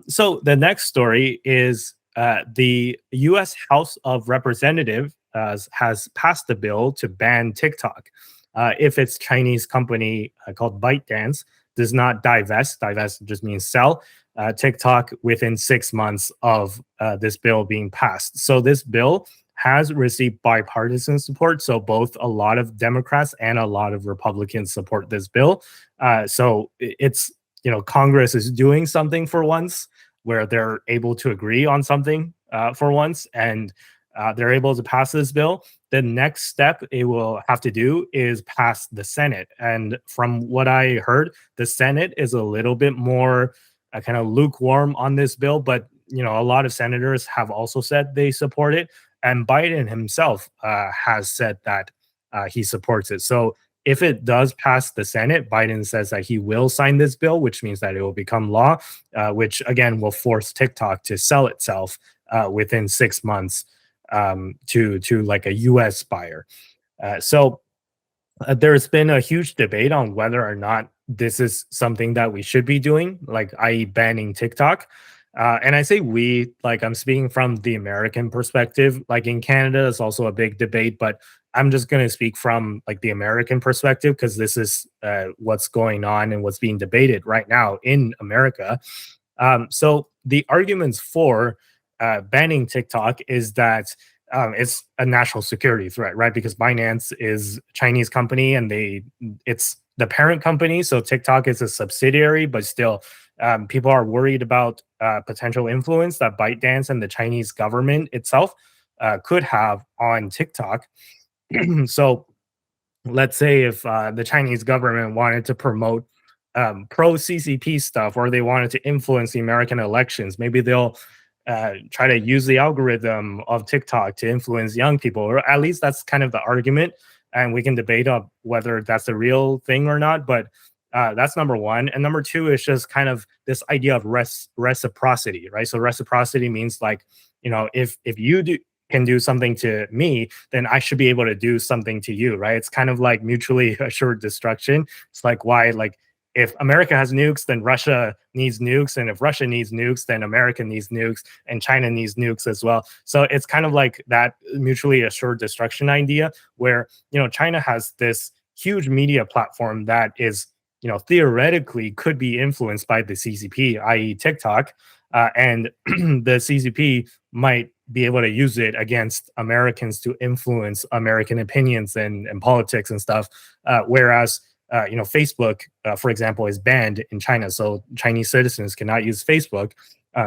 So the next story is the U.S. House of Representatives has passed a bill to ban TikTok if its Chinese company called ByteDance does not divest just means sell, TikTok within 6 months of this bill being passed. So this bill has received bipartisan support. So both a lot of Democrats and a lot of Republicans support this bill. It's Congress is doing something for once where they're able to agree on something for once, and they're able to pass this bill. The next step it will have to do is pass the Senate. And from what I heard, the Senate is a little bit more kind of lukewarm on this bill, but a lot of senators have also said they support it, and Biden himself has said that he supports it. So if it does pass the Senate, Biden says that he will sign this bill, which means that it will become law, which again will force TikTok to sell itself within 6 months to like a U.S. buyer. There's been a huge debate on whether or not this is something that we should be doing, like i.e. banning TikTok. And I say we, like I'm speaking from the American perspective. Like in Canada, it's also a big debate, but I'm just going to speak from like the American perspective because this is what's going on and what's being debated right now in America. So the arguments for banning TikTok is that it's a national security threat, right? Because Binance is a Chinese company and it's the parent company. So TikTok is a subsidiary, but still people are worried about potential influence that ByteDance and the Chinese government itself could have on TikTok. So let's say if the Chinese government wanted to promote pro CCP stuff, or they wanted to influence the American elections, maybe they'll try to use the algorithm of TikTok to influence young people, or at least that's kind of the argument. And we can debate on whether that's a real thing or not. But that's number one. And number two is just kind of this idea of reciprocity, right? So reciprocity means like, if you can do something to me, then I should be able to do something to you, right? It's kind of like mutually assured destruction. It's like why, like, if America has nukes, then Russia needs nukes, and if Russia needs nukes, then America needs nukes, and China needs nukes as well. So it's kind of like that mutually assured destruction idea, where China has this huge media platform that is theoretically could be influenced by the CCP, i.e. TikTok, and the CCP might be able to use it against Americans to influence American opinions and politics and stuff. Whereas, Facebook, for example, is banned in China. So Chinese citizens cannot use Facebook.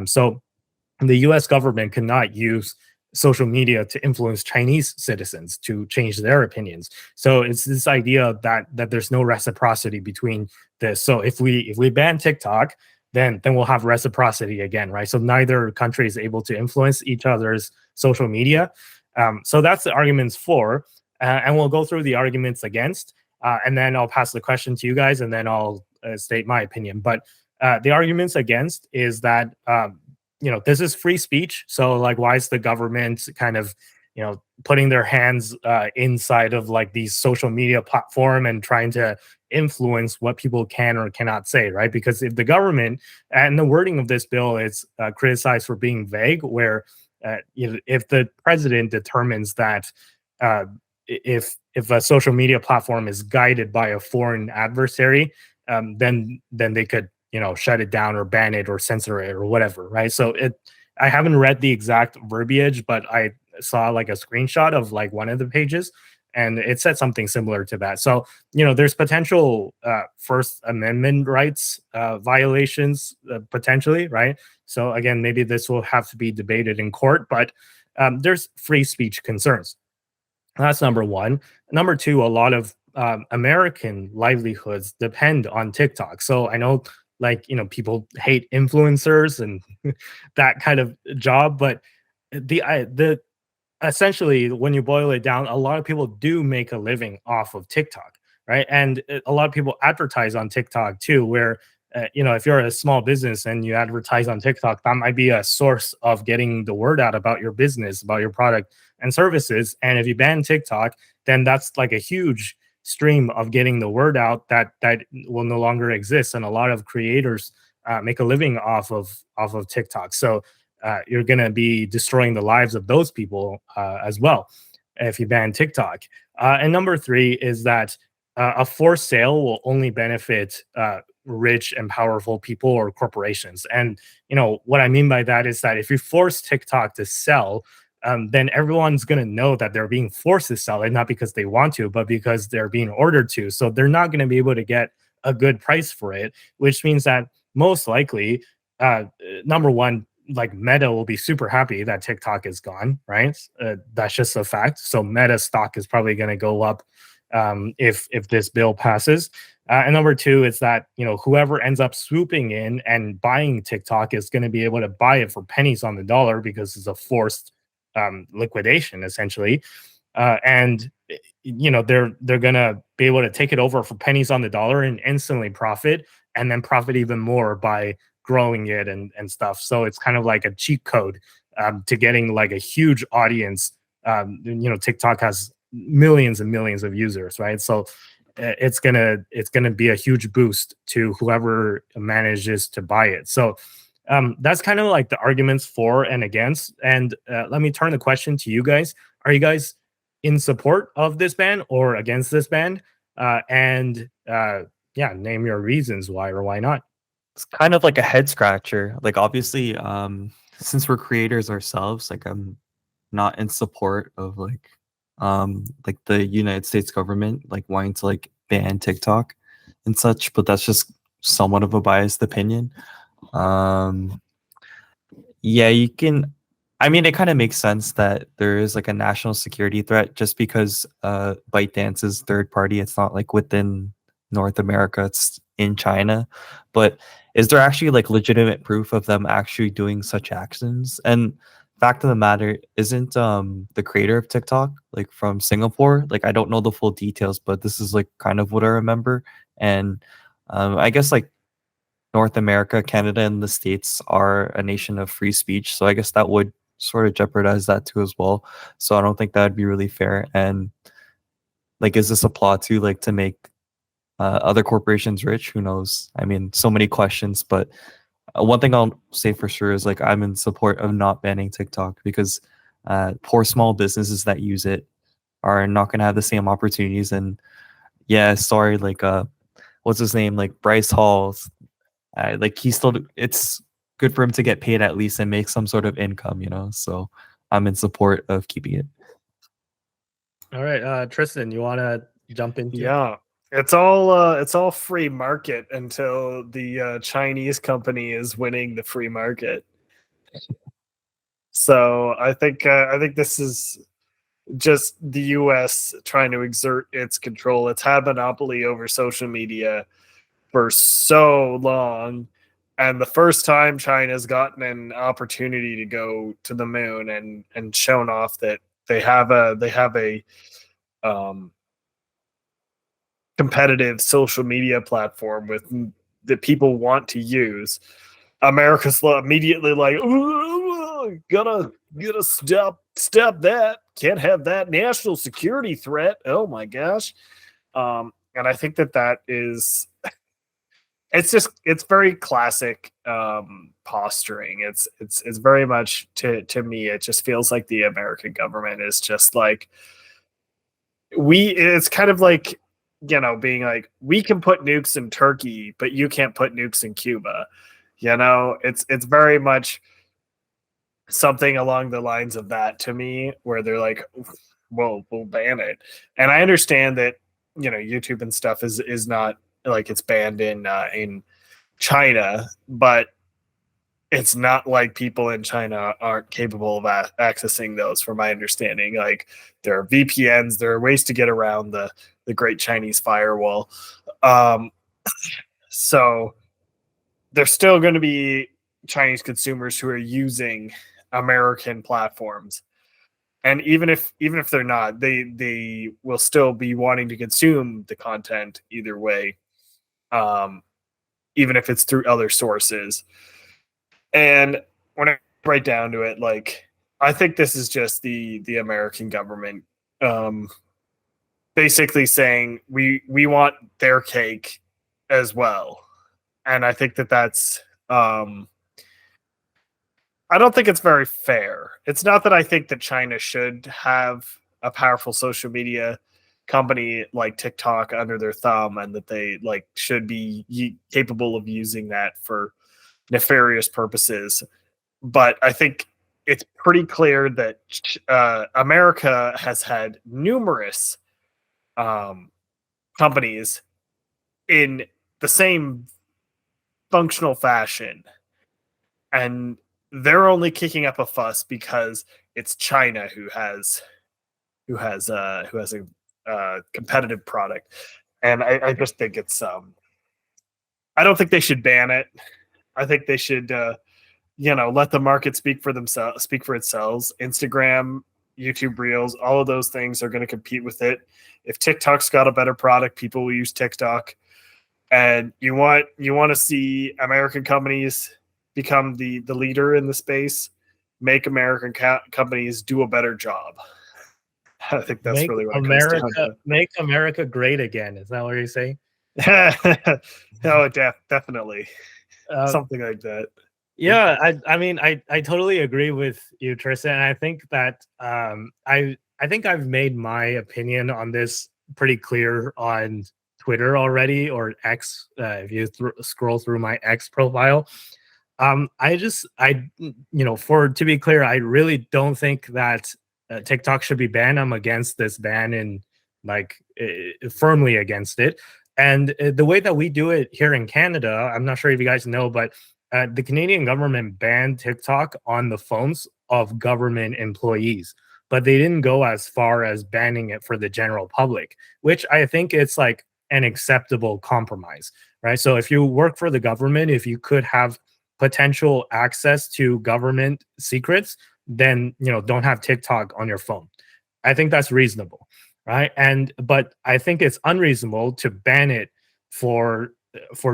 So the US government cannot use social media to influence Chinese citizens to change their opinions. So it's this idea that there's no reciprocity between this. So if we ban TikTok, then we'll have reciprocity again, right? So neither country is able to influence each other's social media. So that's the arguments for, and we'll go through the arguments against, and then I'll pass the question to you guys, and then I'll state my opinion. But the arguments against is that this is free speech. So like, why is the government kind of putting their hands inside of like these social media platform and trying to influence what people can or cannot say, right? Because if the government, and the wording of this bill is criticized for being vague, where if the president determines that if a social media platform is guided by a foreign adversary, then they could shut it down or ban it or censor it or whatever, right? So I haven't read the exact verbiage, but I saw like a screenshot of like one of the pages, and it said something similar to that. So there's potential First Amendment rights violations potentially, right? So again, maybe this will have to be debated in court, but there's free speech concerns. That's number one. Number two, a lot of American livelihoods depend on TikTok. So I know, like, people hate influencers and that kind of job, but the essentially, when you boil it down, a lot of people do make a living off of TikTok, right? And a lot of people advertise on TikTok too, where if you're a small business and you advertise on TikTok, that might be a source of getting the word out about your business, about your product and services. And if you ban TikTok, then that's like a huge stream of getting the word out that will no longer exist. And a lot of creators make a living off of TikTok. So you're going to be destroying the lives of those people as well if you ban TikTok. And number three is that a forced sale will only benefit rich and powerful people or corporations. And what I mean by that is that if you force TikTok to sell, then everyone's going to know that they're being forced to sell it, not because they want to, but because they're being ordered to. So they're not going to be able to get a good price for it, which means that most likely, number one, like Meta will be super happy that TikTok is gone, right? That's just a fact. So Meta stock is probably going to go up if this bill passes. And number two is that whoever ends up swooping in and buying TikTok is going to be able to buy it for pennies on the dollar because it's a forced liquidation essentially, and they're gonna be able to take it over for pennies on the dollar and instantly profit, and then profit even more by growing it and stuff. So it's kind of like a cheat code to getting like a huge audience. TikTok has millions and millions of users, right? So it's gonna be a huge boost to whoever manages to buy it. So that's kind of like the arguments for and against. And let me turn the question to you guys. Are you guys in support of this ban or against this ban? And yeah, name your reasons why or why not. It's kind of like a head scratcher. Like obviously, since we're creators ourselves, like I'm not in support of like the United States government like wanting to like ban TikTok and such, but that's just somewhat of a biased opinion. Um yeah, you can. I mean, it kind of makes sense that there is like a national security threat just because ByteDance is third party. It's not like within North America, it's in China. But is there actually like legitimate proof of them actually doing such actions? And fact of the matter, isn't the creator of TikTok like from Singapore? Like I don't know the full details, but this is like kind of what I remember. And I guess like North America, Canada, and the States are a nation of free speech. So I guess that would sort of jeopardize that too as well. So I don't think that would be really fair. And like, is this a plot to like to make other corporations rich? Who knows? I mean, so many questions. But one thing I'll say for sure is like I'm in support of not banning TikTok because poor small businesses that use it are not going to have the same opportunities. And yeah, sorry, like what's his name? Like Bryce Hall, like he still it's good for him to get paid at least and make some sort of income. So I'm in support of keeping it. All right, Tristan, you want to jump into it? Yeah, it's all free market until the Chinese company is winning the free market. So I think this is just the U.S. trying to exert its control. It's had monopoly over social media for so long, and the first time China's gotten an opportunity to go to the moon and shown off that they have a um, competitive social media platform with that people want to use, America's immediately like, gotta stop that. Can't have that national security threat. Oh my gosh. And I think that is it's very classic posturing. It's very much to me. It just feels like the American government is just like it's kind of like being like, we can put nukes in Turkey, but you can't put nukes in Cuba. It's very much something along the lines of that to me, where they're like, well, we'll ban it. And I understand that YouTube and stuff is not like it's banned in China, but it's not like people in China aren't capable of accessing those, from my understanding. Like there are VPNs, there are ways to get around the Great Chinese Firewall. Um, so there's still going to be Chinese consumers who are using American platforms, and even if they're not, they will still be wanting to consume the content either way, um, even if it's through other sources. And when I write down to it, like, I think this is just the American government um, basically saying we want their cake as well. And I think that's Um, I don't think it's very fair. It's not that I think that China should have a powerful social media company like TikTok under their thumb, and that they like should be capable of using that for nefarious purposes. But I think it's pretty clear that America has had numerous um, companies in the same functional fashion, and they're only kicking up a fuss because it's China who has a competitive product. And I just think it's I don't think they should ban it. I think they should let the market speak for itself. Instagram, YouTube Reels, all of those things are going to compete with it. If TikTok's got a better product, people will use TikTok. And you want to see American companies become the leader in the space, make American companies do a better job. I think that's really what it comes down to. Make America great again. Is that what you're saying? No, definitely Uh, something like that. Yeah, I mean I totally agree with you, Tristan. And I think that I think I've made my opinion on this pretty clear on Twitter already, or X. If you scroll through my X profile, for to be clear, I really don't think that TikTok should be banned. I'm against this ban and like firmly against it. And the way that we do it here in Canada, I'm not sure if you guys know, but the Canadian government banned TikTok on the phones of government employees, but they didn't go as far as banning it for the general public, which I think it's like an acceptable compromise, right? So if you work for the government, if you could have potential access to government secrets, then don't have TikTok on your phone. I think that's reasonable, right? But I think it's unreasonable to ban it for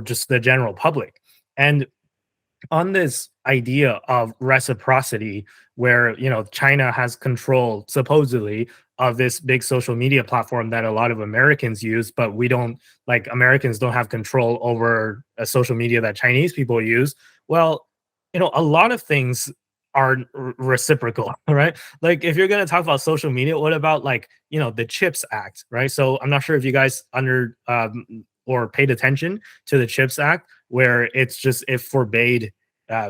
just the general public. And on this idea of reciprocity, where China has control supposedly of this big social media platform that a lot of Americans use, but we don't, like, Americans don't have control over a social media that Chinese people use. Well, a lot of things are reciprocal, right? Like, if you're going to talk about social media, what about, like, the Chips Act, right? So I'm not sure if you guys or paid attention to the Chips Act, where it forbade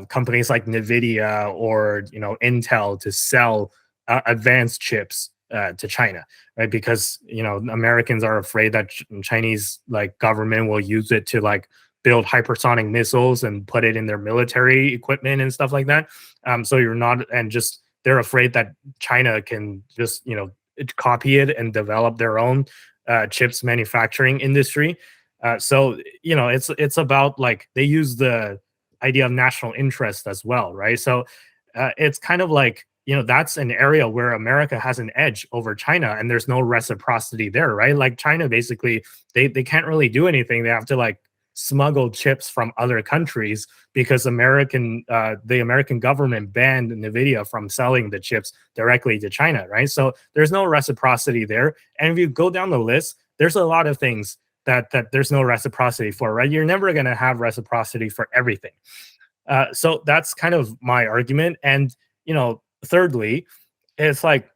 companies like Nvidia or Intel to sell advanced chips to China, right? Because Americans are afraid that Chinese like government will use it to like build hypersonic missiles and put it in their military equipment and stuff like that. So you're not, and just they're afraid that China can just copy it and develop their own chips manufacturing industry. So it's about, like, they use the idea of national interest as well, right? So it's kind of like that's an area where America has an edge over China, and there's no reciprocity there, right? Like, China basically, they can't really do anything. They have to like smuggle chips from other countries because the American government banned Nvidia from selling the chips directly to China, right? So there's no reciprocity there. And if you go down the list, there's a lot of things that there's no reciprocity for, right? You're never going to have reciprocity for everything. So that's kind of my argument. And thirdly, it's like,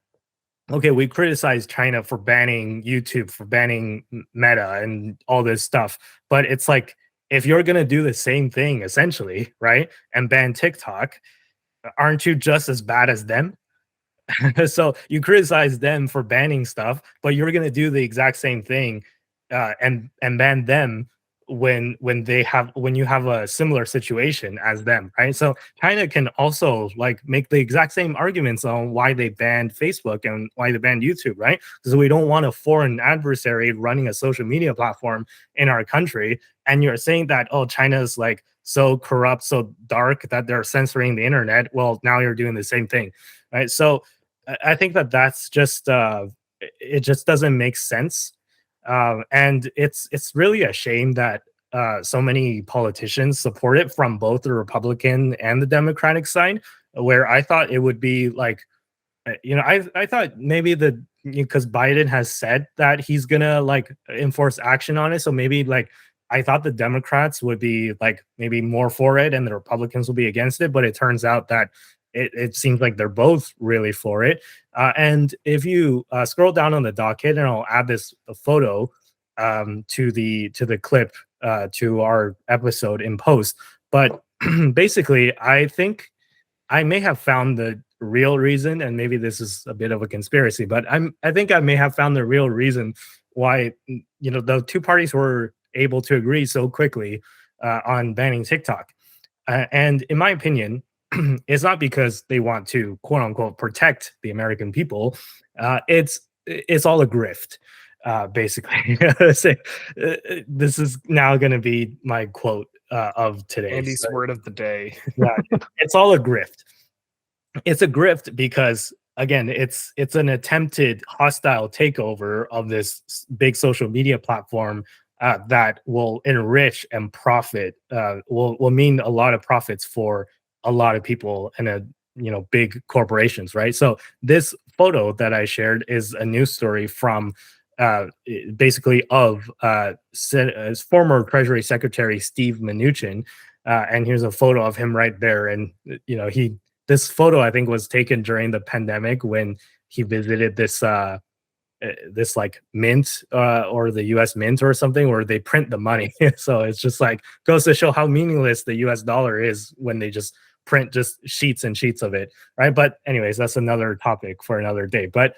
okay, we criticize China for banning YouTube, for banning Meta and all this stuff, but it's like, if you're going to do the same thing essentially, right, and ban TikTok, aren't you just as bad as them? So you criticize them for banning stuff, but you're going to do the exact same thing and ban them when you have a similar situation as them, right? So China can also like make the exact same arguments on why they banned Facebook and why they banned YouTube, right? Because we don't want a foreign adversary running a social media platform in our country. And you're saying that, oh, China's like so corrupt, so dark that they're censoring the internet. Well, now you're doing the same thing, right? So I think that that's just it just doesn't make sense. And it's really a shame that so many politicians support it from both the Republican and the Democratic side. Where I thought it would be like, I thought maybe because Biden has said that he's gonna like enforce action on it, so maybe like I thought the Democrats would be like maybe more for it and the Republicans will be against it, but it turns out that it seems like they're both really for it. And if you scroll down on the docket, and I'll add this photo to the clip to our episode in post. But basically, I think I may have found the real reason, and maybe this is a bit of a conspiracy, but I think I may have found the real reason why the two parties were able to agree so quickly on banning TikTok. And in my opinion, it's not because they want to quote unquote protect the American people. It's all a grift. Basically, this is now going to be my quote of today. Andy's word of the day. Yeah, it's all a grift. It's a grift because again, it's an attempted hostile takeover of this big social media platform that will enrich and profit. Will mean a lot of profits for a lot of people and big corporations, right? So this photo that I shared is a news story from basically of former Treasury Secretary Steve Mnuchin, and here's a photo of him right there. And this photo I think was taken during the pandemic when he visited this like mint or the U.S. Mint or something where they print the money. So it's just like goes to show how meaningless the U.S. dollar is when they just print just sheets and sheets of it, right? But anyways, that's another topic for another day. But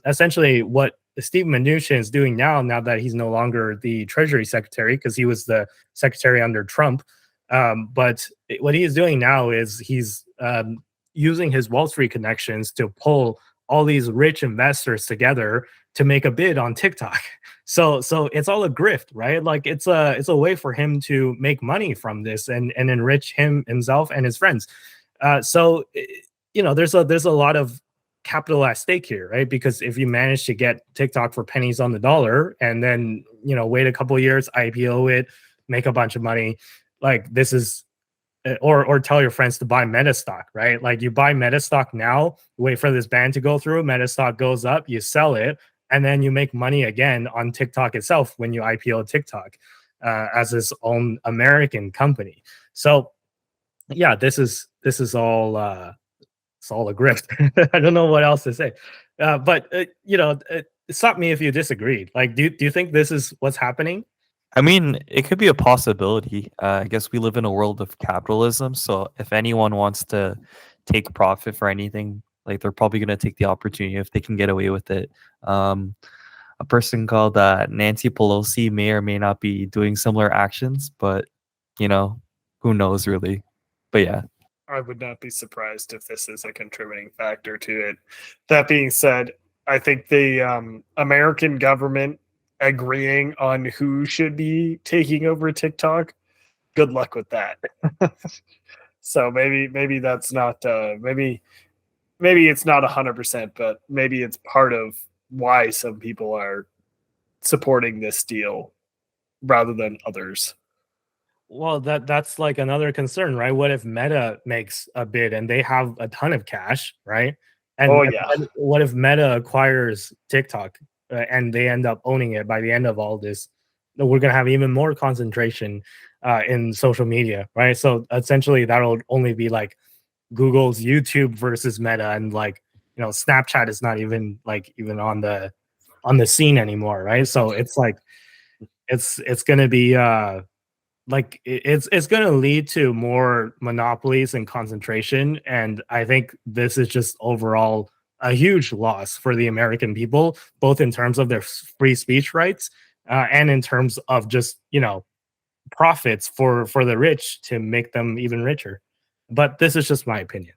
essentially, what Steve Mnuchin is doing now that he's no longer the Treasury Secretary, because he was the secretary under Trump, but what he is doing now is he's using his Wall Street connections to pull all these rich investors together to make a bid on TikTok. So it's all a grift, right? Like it's a way for him to make money from this and enrich himself and his friends. There's a lot of capital at stake here, right? Because if you manage to get TikTok for pennies on the dollar and then wait a couple of years, IPO it, make a bunch of money, like this is or tell your friends to buy Meta stock, right? Like you buy Meta stock now, wait for this ban to go through, Meta stock goes up, you sell it, and then you make money again on TikTok itself when you IPO TikTok as its own American company. So yeah, this is all it's all a grift. I don't know what else to say, but stop me if you disagreed. Like, do you think this is what's happening? I mean, it could be a possibility. I guess we live in a world of capitalism, so if anyone wants to take profit for anything, like they're probably going to take the opportunity if they can get away with it. A person called Nancy Pelosi may or may not be doing similar actions, but who knows really? But yeah. I would not be surprised if this is a contributing factor to it. That being said, I think the American government agreeing on who should be taking over TikTok, good luck with that. So maybe that's not maybe it's not 100%, but maybe it's part of why some people are supporting this deal rather than others. Well, that's like another concern, right? What if Meta makes a bid and they have a ton of cash, right? And what if Meta acquires TikTok and they end up owning it by the end of all this? We're going to have even more concentration in social media, right? So essentially, that'll only be like Google's YouTube versus Meta, and like Snapchat is not even on the scene anymore, right? So it's like it's going to be it's going to lead to more monopolies and concentration, and I think this is just overall a huge loss for the American people, both in terms of their free speech rights and in terms of just profits for the rich to make them even richer. But this is just my opinion.